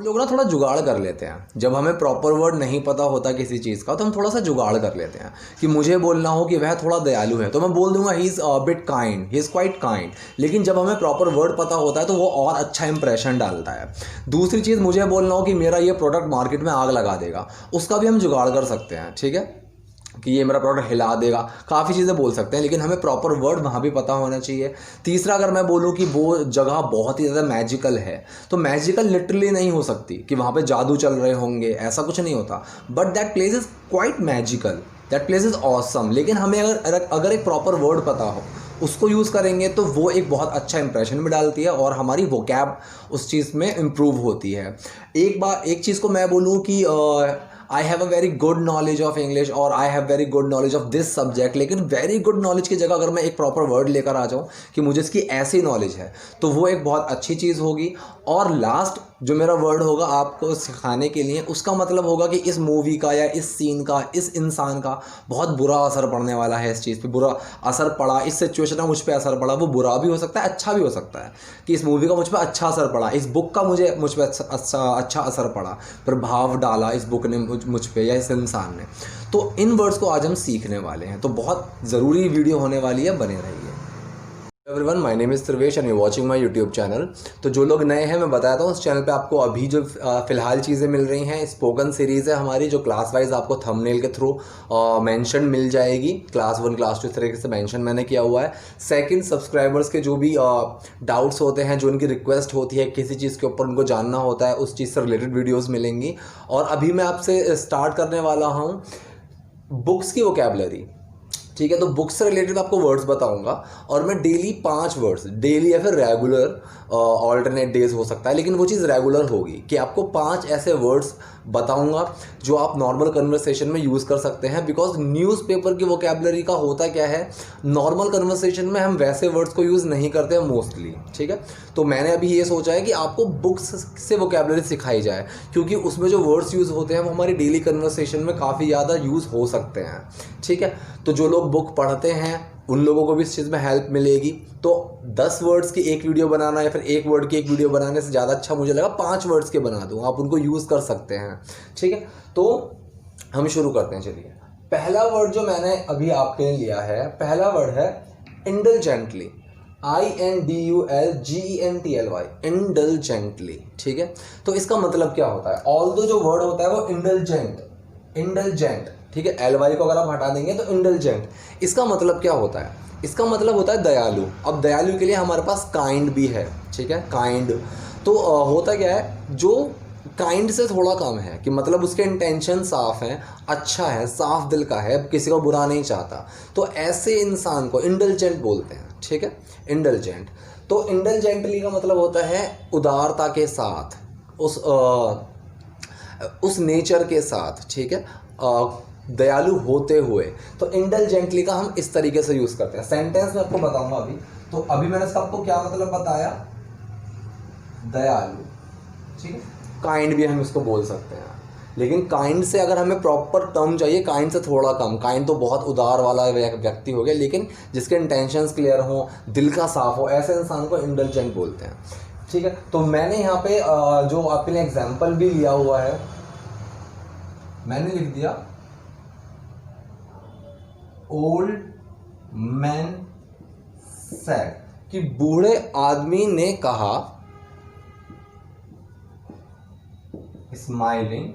लोग ना थोड़ा जुगाड़ कर लेते हैं। जब हमें प्रॉपर वर्ड नहीं पता होता किसी चीज़ का तो हम थोड़ा सा जुगाड़ कर लेते हैं कि मुझे बोलना हो कि वह थोड़ा दयालु है तो मैं बोल दूंगा he is bit kind, he is quite kind. लेकिन जब हमें प्रॉपर वर्ड पता होता है तो वो और अच्छा इंप्रेशन डालता है। दूसरी चीज़, मुझे बोलना हो कि मेरा ये प्रोडक्ट मार्केट में आग लगा देगा, उसका भी हम जुगाड़ कर सकते हैं, ठीक है, कि ये मेरा प्रोडक्ट हिला देगा। काफ़ी चीज़ें बोल सकते हैं लेकिन हमें प्रॉपर वर्ड वहाँ भी पता होना चाहिए। तीसरा, अगर मैं बोलूँ कि वो जगह बहुत ही ज़्यादा मैजिकल है तो मैजिकल लिटरली नहीं हो सकती कि वहाँ पे जादू चल रहे होंगे, ऐसा कुछ नहीं होता। But that place is quite magical, that place is awesome. लेकिन हमें अगर एक प्रॉपर वर्ड पता हो, उसको यूज़ करेंगे तो वो एक बहुत अच्छा इंप्रेशन भी डालती है और हमारी वोकैब उस चीज़ में इम्प्रूव होती है। एक चीज़ को मैं बोलूँ कि I have a very good knowledge of English और I have very good knowledge of this subject, लेकिन वेरी गुड नॉलेज की जगह अगर मैं एक प्रॉपर वर्ड लेकर आ जाऊँ कि मुझे इसकी ऐसी नॉलेज है तो वो एक बहुत अच्छी चीज़ होगी। और लास्ट जो मेरा वर्ड होगा आपको सिखाने के लिए, उसका मतलब होगा कि इस मूवी का या इस सीन का, इस इंसान का बहुत बुरा असर पड़ने वाला है, इस चीज़ पे बुरा असर पड़ा, इस सिचुएशन का मुझ पे असर पड़ा। वो बुरा भी हो सकता है, अच्छा भी हो सकता है कि इस मूवी का मुझ पे अच्छा असर पड़ा, इस बुक का मुझ पे अच्छा असर पड़ा, प्रभाव डाला इस बुक ने मुझ पे या इस इंसान ने। तो इन वर्ड्स को आज हम सीखने वाले हैं, तो बहुत ज़रूरी वीडियो होने वाली है, बने रहिए। Everyone, my name is Sarvesh and you watching my YouTube channel. तो जो लोग नए हैं मैं बताता हूँ, इस चैनल पे आपको अभी जो फ़िलहाल चीज़ें मिल रही हैं, स्पोकन सीरीज़ है हमारी जो क्लास वाइज आपको थंबनेल के थ्रू मेंशन मिल जाएगी। क्लास 1 क्लास 2 इस तरीके से मेंशन मैंने किया हुआ है। सेकंड, सब्सक्राइबर्स के जो भी डाउट्स होते हैं, जो उनकी रिक्वेस्ट होती है किसी चीज़ के ऊपर उनको जानना होता है, उस चीज़ से रिलेटेड वीडियोज़ मिलेंगी। और अभी मैं आपसे स्टार्ट करने वाला हूँ बुक्स की वोकैबुलरी, ठीक है। तो बुक्स से रिलेटेड आपको वर्ड्स बताऊंगा और मैं डेली 5 वर्ड्स, डेली या फिर रेगुलर ऑल्टरनेट डेज हो सकता है, लेकिन वो चीज़ रेगुलर होगी कि आपको 5 ऐसे वर्ड्स बताऊंगा जो आप नॉर्मल कन्वर्सेशन में यूज़ कर सकते हैं। बिकॉज न्यूज़पेपर की वोकैबुलरी का होता क्या है, नॉर्मल कन्वर्सेशन में हम वैसे वर्ड्स को यूज़ नहीं करते हैं मोस्टली, ठीक है। तो मैंने अभी ये सोचा है कि आपको बुक्स से वोकैबुलरी सिखाई जाए, क्योंकि उसमें जो वर्ड्स यूज़ होते हैं वो हमारी डेली कन्वर्सेशन में काफ़ी ज़्यादा यूज़ हो सकते हैं, ठीक है। तो जो लोग बुक पढ़ते हैं उन लोगों को भी इस चीज़ में हेल्प मिलेगी। तो 10 वर्ड्स की एक वीडियो बनाना या फिर 1 वर्ड की एक वीडियो बनाने से ज़्यादा अच्छा मुझे लगा 5 वर्ड्स के बना दूँ, आप उनको यूज़ कर सकते हैं, ठीक है। तो हम शुरू करते हैं, चलिए। पहला वर्ड जो मैंने अभी आपके लिए लिया है, पहला वर्ड है इंडलजेंटली, INDULGENTLY, इंडलजेंटली, ठीक है। तो इसका मतलब क्या होता है, ऑल्दो जो वर्ड होता है वो इंडलजेंट, ठीक है, LY को अगर आप हटा देंगे तो इंडलजेंट। इसका मतलब क्या होता है, इसका मतलब होता है दयालु। अब दयालु के लिए हमारे पास काइंड भी है, ठीक है, काइंड। तो होता क्या है, जो काइंड से थोड़ा कम है कि मतलब उसके इंटेंशन साफ हैं, अच्छा है, साफ दिल का है, किसी को बुरा नहीं चाहता, तो ऐसे इंसान को इंडलजेंट बोलते हैं, ठीक है, इंडलजेंट। तो इंडलजेंटली का मतलब होता है उदारता के साथ, उस नेचर के साथ, ठीक है, दयालु होते हुए। तो इंडलजेंटली का हम इस तरीके से यूज़ करते हैं। सेंटेंस में आपको बताऊंगा अभी। तो अभी मैंने इसका आपको क्या मतलब बताया, दयालु, ठीक है। काइंड भी हम इसको बोल सकते हैं, लेकिन काइंड से अगर हमें प्रॉपर टर्म चाहिए, काइंड से थोड़ा कम, काइंड तो बहुत उदार वाला व्यक्ति हो गया, लेकिन जिसके इंटेंशंस क्लियर हो, दिल का साफ हो, ऐसे इंसान को इंडलजेंट बोलते हैं, ठीक है। तो मैंने यहाँ पे जो आपके लिए एग्जाम्पल भी लिया हुआ है, मैंने लिख दिया ओल्ड मैन सेड, कि बूढ़े आदमी ने कहा, स्माइलिंग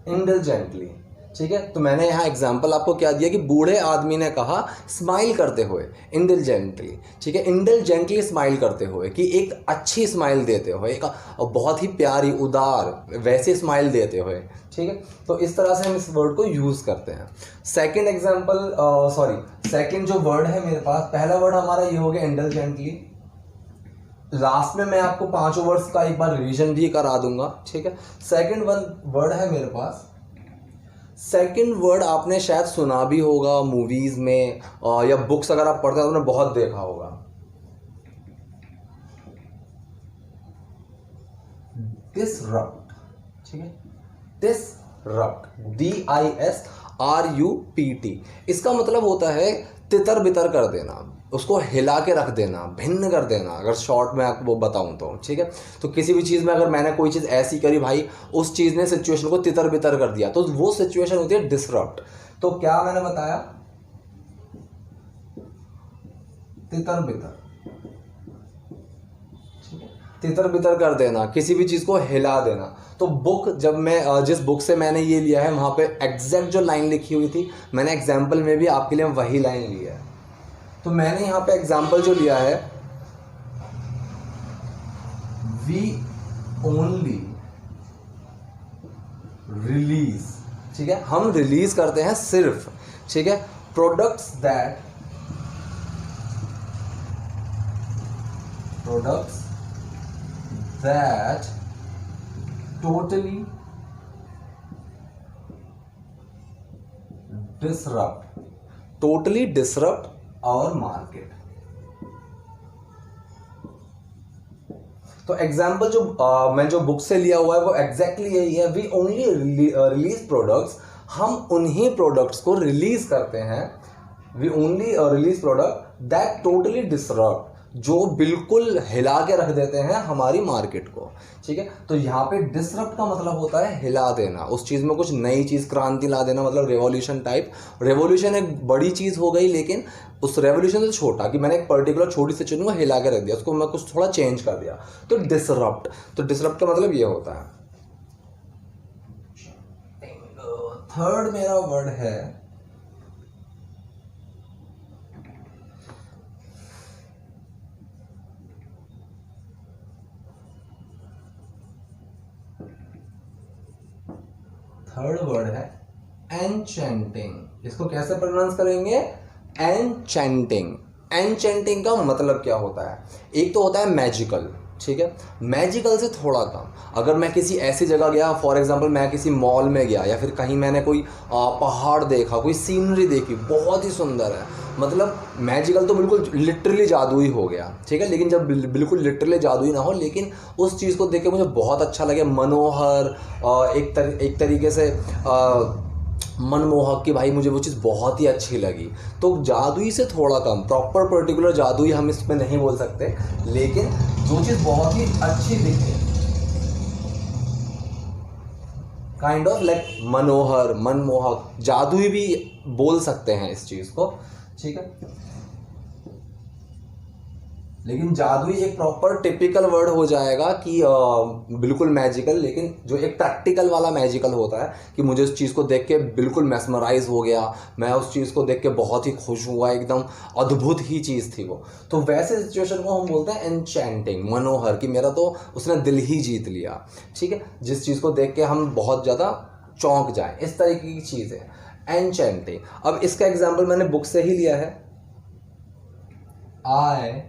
इंडलजेंटली, ठीक है। तो मैंने यहाँ एग्जाम्पल आपको क्या दिया कि बूढ़े आदमी ने कहा स्माइल करते हुए, इंडलजेंटली, ठीक है, इंडलजेंटली स्माइल करते हुए, कि एक अच्छी स्माइल देते हुए, एक बहुत ही प्यारी उदार वैसी स्माइल देते हुए, ठीक है। तो इस तरह से हम इस वर्ड को यूज़ करते हैं। सेकंड एग्जाम्पल, सेकंड जो वर्ड है मेरे पास, पहला वर्ड हमारा ये हो गया इंडलजेंटली। लास्ट में मैं आपको 5 वर्ड्स का एक बार रिवीजन भी करा दूंगा, ठीक है। सेकंड वर्ड है मेरे पास, सेकंड वर्ड आपने शायद सुना भी होगा मूवीज में, या बुक्स अगर आप पढ़ते हैं तो आपने बहुत देखा होगा, डिसरप्ट, ठीक है, डिसरप्ट, DISRUPT। इसका मतलब होता है तितर बितर कर देना, उसको हिला के रख देना, भिन्न कर देना, अगर शॉर्ट में आपको बताऊं तो, ठीक है। तो किसी भी चीज़ में अगर मैंने कोई चीज़ ऐसी करी भाई, उस चीज़ ने सिचुएशन को तितर बितर कर दिया, तो वो सिचुएशन होती है डिसरप्ट। तो क्या मैंने बताया, तितर बितर, तितर बितर कर देना, किसी भी चीज़ को हिला देना। तो बुक, जब मैं जिस बुक से मैंने ये लिया है, वहाँ पे एग्जैक्ट जो लाइन लिखी हुई थी, मैंने एग्जाम्पल में भी आपके लिए वही लाइन ली है। तो मैंने यहाँ पे एग्जाम्पल जो लिया है, वी ओनली रिलीज, ठीक है, हम रिलीज करते हैं सिर्फ, ठीक है, products that totally disrupt our market। तो एग्जाम्पल जो मैं जो बुक से लिया हुआ है वो एग्जैक्टली यही है। वी ओनली रिलीज प्रोडक्ट्स, हम उन्हीं प्रोडक्ट्स को रिलीज करते हैं। We only release product that totally disrupt, जो बिल्कुल हिला के रख देते हैं हमारी मार्केट को, ठीक है। तो यहाँ पे डिसरप्ट का मतलब होता है हिला देना, उस चीज़ में कुछ नई चीज़, क्रांति ला देना, मतलब रेवोल्यूशन टाइप। रेवोल्यूशन एक बड़ी चीज़ हो गई, लेकिन उस रेवोल्यूशन से छोटा, कि मैंने एक पर्टिकुलर छोटी सी चीज़ को हिला के रख दिया, उसको मैं कुछ थोड़ा चेंज कर दिया, तो डिसरप्ट। तो डिसरप्ट का मतलब ये होता है। थर्ड मेरा वर्ड है एन्चेंटिंग। इसको कैसे प्रोनाउंस करेंगे, एन्चेंटिंग। एन्चेंटिंग का मतलब क्या होता है, एक तो होता है मैजिकल, ठीक है, मैजिकल से थोड़ा कम। अगर मैं किसी ऐसी जगह गया, फॉर एग्जांपल मैं किसी मॉल में गया, या फिर कहीं मैंने कोई पहाड़ देखा, कोई सीनरी देखी, बहुत ही सुंदर है, मतलब मैजिकल तो बिल्कुल लिटरली जादुई हो गया, ठीक है। लेकिन जब बिल्कुल लिटरली जादुई ना हो, लेकिन उस चीज़ को देख के मुझे बहुत अच्छा लगे, मनोहर, एक तरीके से मनमोहक, कि भाई मुझे वो चीज़ बहुत ही अच्छी लगी। तो जादुई से थोड़ा कम, प्रॉपर पर्टिकुलर जादुई हम इसमें नहीं बोल सकते, लेकिन जो चीज़ बहुत ही अच्छी दिखे, काइंड ऑफ लाइक मनोहर, मनमोहक, जादुई भी बोल सकते हैं इस चीज़ को, ठीक है। लेकिन जादुई एक प्रॉपर टिपिकल वर्ड हो जाएगा कि बिल्कुल मैजिकल, लेकिन जो एक प्रैक्टिकल वाला मैजिकल होता है कि मुझे उस चीज़ को देख के बिल्कुल मैस्मराइज हो गया, मैं उस चीज़ को देख के बहुत ही खुश हुआ, एकदम अद्भुत ही चीज़ थी वो। तो वैसे सिचुएशन को हम बोलते हैं एन्चेंटिंग, मनोहर, कि मेरा तो उसने दिल ही जीत लिया, ठीक है, जिस चीज़ को देख के हम बहुत ज़्यादा चौंक जाएं, इस तरीके की चीज़ है एन्चेंटिंग। अब इसका एग्जाम्पल मैंने बुक से ही लिया है, आई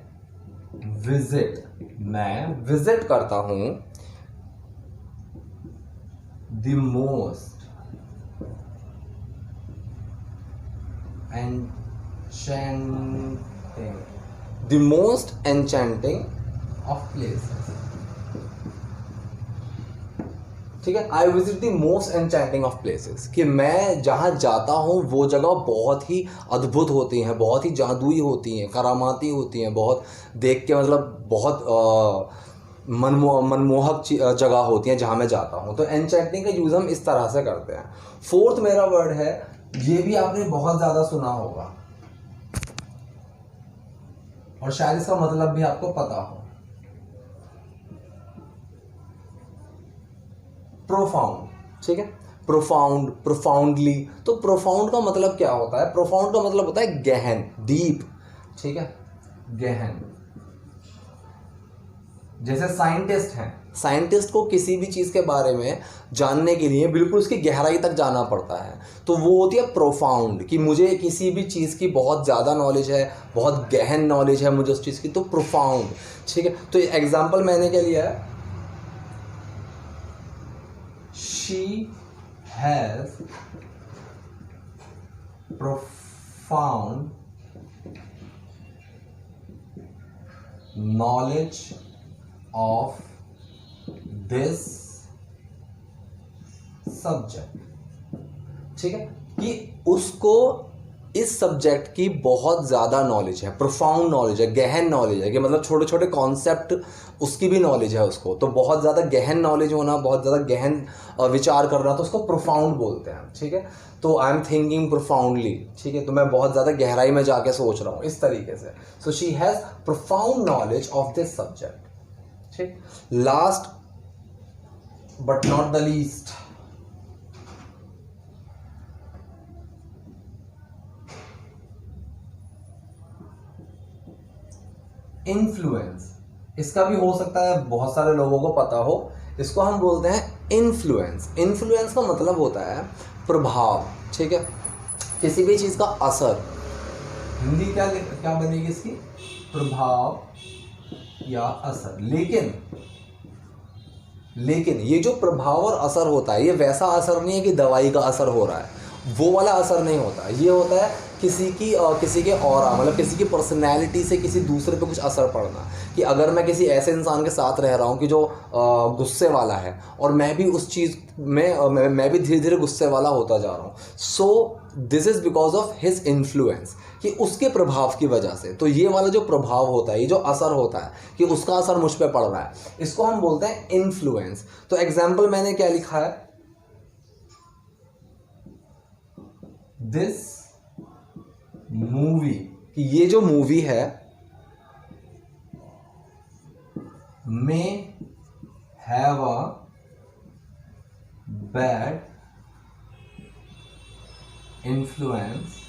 विजिट, मैं विजिट करता हूं the most enchanting of places, ठीक है। I visit the most enchanting of places, कि मैं जहाँ जाता हूँ वो जगह बहुत ही अद्भुत होती हैं, बहुत ही जादुई होती हैं, करामाती होती हैं, बहुत देख के मतलब बहुत मनमोहक जगह होती हैं जहाँ मैं जाता हूँ। तो एन्चेंटिंग का यूज़ हम इस तरह से करते हैं। फोर्थ मेरा वर्ड है, ये भी आपने बहुत ज़्यादा सुना होगा और शायद इसका मतलब भी आपको पता हो, प्रोफाउंड, ठीक है, प्रोफाउंड, प्रोफाउंडली। तो प्रोफाउंड का मतलब क्या होता है, प्रोफाउंड का मतलब होता है गहन, डीप, ठीक है, गहन। जैसे साइंटिस्ट हैं, साइंटिस्ट को किसी भी चीज़ के बारे में जानने के लिए बिल्कुल उसकी गहराई तक जाना पड़ता है, तो वो होती है प्रोफाउंड, कि मुझे किसी भी चीज़ की बहुत ज़्यादा नॉलेज है, बहुत गहन नॉलेज है मुझे उस चीज़ की, तो प्रोफाउंड, ठीक है। तो एग्जाम्पल मैंने क्या लिया है, she has profound knowledge of this subject, ठीक है, कि उसको इस सब्जेक्ट की बहुत ज़्यादा नॉलेज है, प्रोफाउंड नॉलेज है, गहन नॉलेज है, कि मतलब छोटे छोटे कॉन्सेप्ट उसकी भी नॉलेज है उसको, तो बहुत ज़्यादा गहन नॉलेज होना, बहुत ज़्यादा गहन विचार करना, तो उसको प्रोफाउंड बोलते हैं, ठीक है। तो आई एम थिंकिंग प्रोफाउंडली, ठीक है, तो मैं बहुत ज़्यादा गहराई में जाके सोच रहा हूँ, इस तरीके से। So she has profound knowledge of this subject, ठीक। Last but not the least, influence. इसका भी हो सकता है बहुत सारे लोगों को पता हो, इसको हम बोलते हैं इन्फ्लुएंस। इन्फ्लुएंस का मतलब होता है प्रभाव, ठीक है, किसी भी चीज़ का असर। हिंदी क्या बनेगी इसकी? प्रभाव या असर। लेकिन ये जो प्रभाव और असर होता है, ये वैसा असर नहीं है कि दवाई का असर हो रहा है, वो वाला असर नहीं होता। ये होता है किसी के ऑरा, मतलब किसी की पर्सनैलिटी से किसी दूसरे पे कुछ असर पड़ना। कि अगर मैं किसी ऐसे इंसान के साथ रह रहा हूँ कि जो गुस्से वाला है, और मैं भी उस चीज़ में मैं भी धीरे धीरे गुस्से वाला होता जा रहा हूँ, so this is because of his influence, कि उसके प्रभाव की वजह से। तो ये वाला जो प्रभाव होता है, ये जो असर होता है कि उसका असर मुझ पर पड़ रहा है, इसको हम बोलते हैं इन्फ्लुएंस। तो एग्जाम्पल मैंने क्या लिखा है, दिस मूवी, कि ये जो मूवी है may have a bad influence,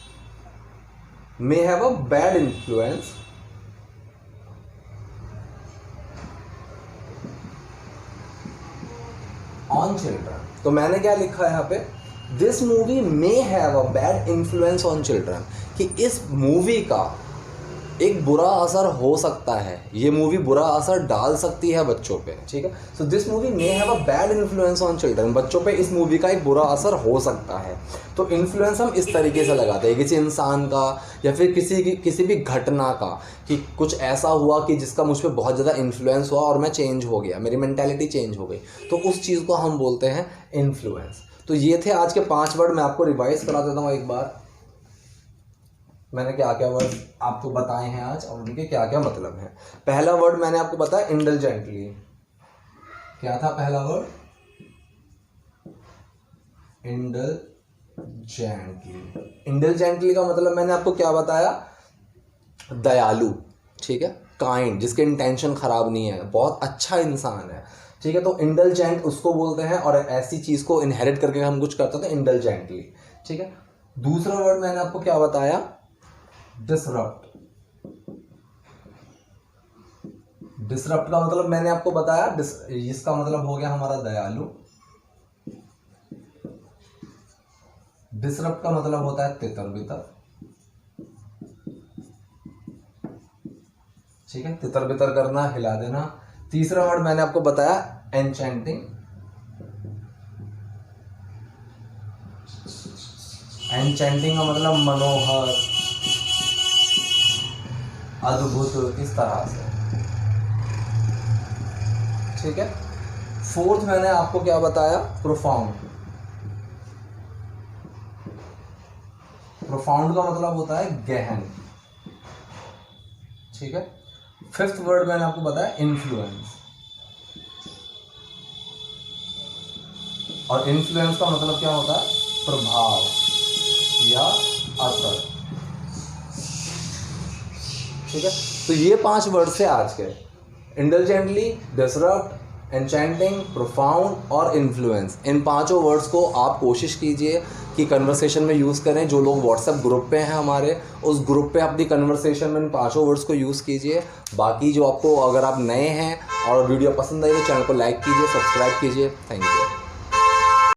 may have a bad influence on children। तो मैंने क्या लिखा है यहाँ पे, this movie may have a bad influence on children, कि इस मूवी का एक बुरा असर हो सकता है, ये मूवी बुरा असर डाल सकती है बच्चों पे, ठीक है। So this movie may have a bad influence on children, बच्चों पे इस मूवी का एक बुरा असर हो सकता है। तो इन्फ्लुएंस हम इस तरीके से लगाते हैं, किसी इंसान का या फिर किसी भी घटना का, कि कुछ ऐसा हुआ कि जिसका मुझ पर बहुत ज़्यादा इन्फ्लुएंस हुआ और मैं चेंज हो गया, मेरी मेंटालिटी चेंज हो गई, तो उस चीज़ को हम बोलते हैं इन्फ्लुएंस। तो ये थे आज के 5 वर्ड। मैं आपको रिवाइज करा देता हूँ एक बार, मैंने क्या क्या वर्ड आपको बताए हैं आज और उनके क्या क्या मतलब हैं। पहला वर्ड मैंने आपको बताया इंडलजेंटली। क्या था पहला वर्ड? इंडलजेंटली। इंडलजेंटली का मतलब मैंने आपको क्या बताया? दयालु, ठीक है, काइंड, जिसके इंटेंशन खराब नहीं है, बहुत अच्छा इंसान है, ठीक है। तो इंडलजेंट उसको बोलते हैं, और ऐसी चीज को इनहेरिट करके हम कुछ करते हैं तो इंडलजेंटली, ठीक है। दूसरा वर्ड मैंने आपको क्या बताया? डिसरप्ट। डिसरप्ट का मतलब मैंने आपको बताया, इसका मतलब हो गया हमारा दयालु। डिसरप्ट का मतलब होता है तितर बितर, ठीक है, तितर बितर करना, हिला देना। तीसरा वर्ड मैंने आपको बताया एन्चेंटिंग। एन्चेंटिंग का मतलब मनोहर, अद्भुत, इस तरह से, ठीक है। फोर्थ मैंने आपको क्या बताया? प्रोफाउंड। प्रोफाउंड का मतलब होता है गहन, ठीक है। फिफ्थ वर्ड मैंने आपको बताया इन्फ्लुएंस, और इन्फ्लुएंस का मतलब क्या होता है? प्रभाव या असर, ठीक है। तो ये 5 वर्ड थे आज के, इंडलजेंटली, डिसरप्ट, एन्चेंटिंग, प्रोफाउंड और इन्फ्लुएंस। इन 5 वर्ड्स को आप कोशिश कीजिए कि कन्वर्सेशन में यूज़ करें। जो लोग व्हाट्सएप ग्रुप पे हैं हमारे, उस ग्रुप पे अपनी कन्वर्सेशन में इन 5 वर्ड्स को यूज़ कीजिए। बाकी जो आपको, अगर आप नए हैं और वीडियो पसंद आई तो चैनल को लाइक कीजिए, सब्सक्राइब कीजिए। Thank you.